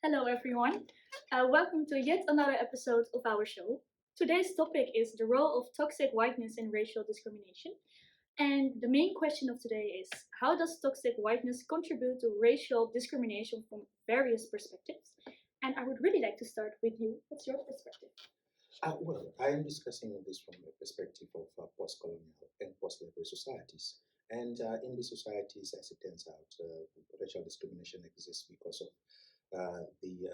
Hello, everyone. Welcome to yet another episode of our show. Today's topic is the role of toxic whiteness in racial discrimination. And the main question of today is how does toxic whiteness contribute to racial discrimination from various perspectives? And I would really like to start with you. What's your perspective? I'm discussing this from the perspective of post-colonial and post-slavery societies. And in these societies, as it turns out, racial discrimination exists because of the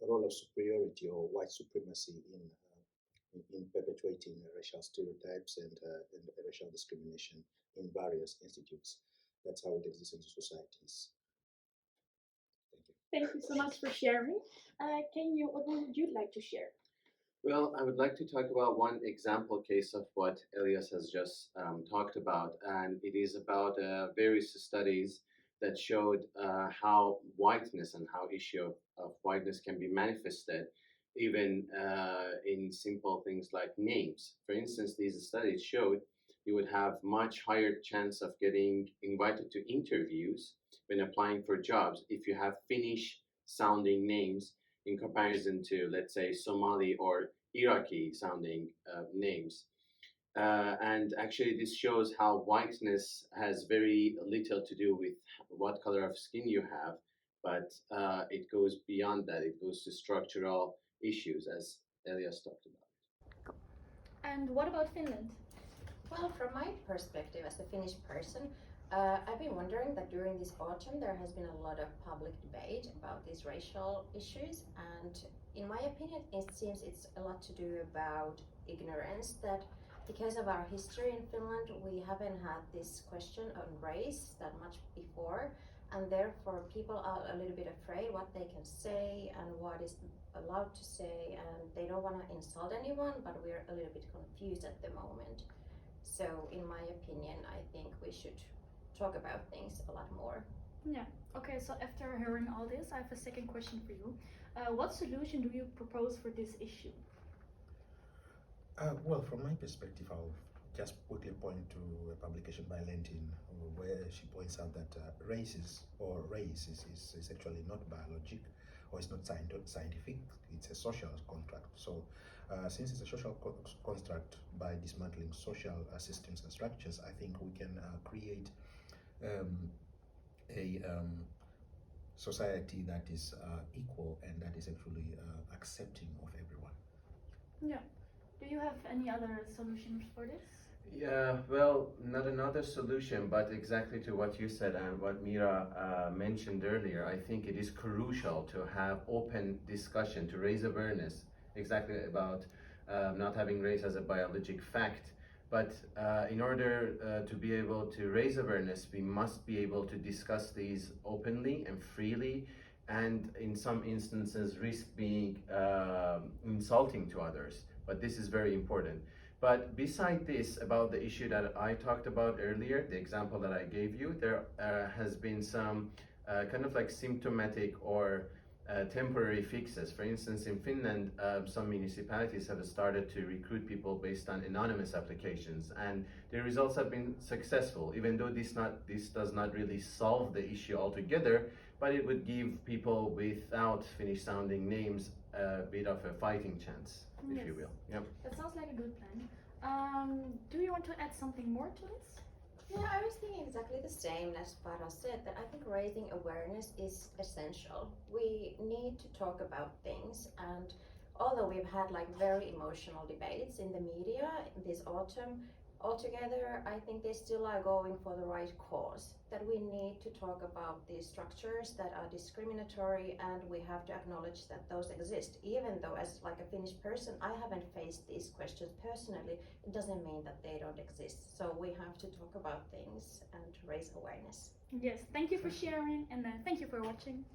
role of superiority or white supremacy in perpetuating racial stereotypes and racial discrimination in various institutes. That's how it exists in societies. Thank you. Thank you so much for sharing. What would you like to share? Well, I would like to talk about one example case of what Elias has just talked about, and it is about various studies that showed how whiteness and how issue of whiteness can be manifested even in simple things like names. For instance, these studies showed you would have much higher chance of getting invited to interviews when applying for jobs if you have Finnish sounding names in comparison to, let's say, Somali or Iraqi sounding names. And actually, this shows how whiteness has very little to do with what color of skin you have, but it goes beyond that. It goes to structural issues, as Elias talked about. And what about Finland? Well, from my perspective as a Finnish person, I've been wondering that during this autumn there has been a lot of public debate about these racial issues, and in my opinion it seems it's a lot to do about ignorance, that because of our history in Finland we haven't had this question on race that much before, and therefore people are a little bit afraid what they can say and what is allowed to say, and they don't want to insult anyone, but we're a little bit confused at the moment. So in my opinion, I think we should talk about things a lot more. Yeah. Okay, so after hearing all this, I have a second question for you. What solution do you propose for this issue? From my perspective, I'll just quickly point to a publication by Lentin where she points out that race is actually not biologic, or it's not scientific, it's a social construct. So since it's a social construct, by dismantling social systems and structures, I think we can create a society that is equal and that is actually accepting of everyone. Yeah. Do you have any other solutions for this? Yeah, well, not another solution, but exactly to what you said and what Mira mentioned earlier. I think it is crucial to have open discussion, to raise awareness exactly about not having race as a biologic fact. But in order to be able to raise awareness, we must be able to discuss these openly and freely, and in some instances risk being insulting to others. But this is very important. But beside this, about the issue that I talked about earlier, the example that I gave you, there has been some kind of like symptomatic or temporary fixes. For instance, in Finland, some municipalities have started to recruit people based on anonymous applications, and the results have been successful, even though this does not really solve the issue altogether, but it would give people without Finnish sounding names a bit of a fighting chance, if you will. Yep. That sounds like a good plan. Do you want to add something more to this? Yeah, I was thinking exactly the same as Para said, that I think raising awareness is essential. We need to talk about things, and although we've had like very emotional debates in the media this autumn, altogether I think they still are going for the right cause, that we need to talk about these structures that are discriminatory, and we have to acknowledge that those exist. Even though as like a Finnish person I haven't faced these questions personally, it doesn't mean that they don't exist. So we have to talk about things and raise awareness. Yes, thank you for sharing, and thank you for watching.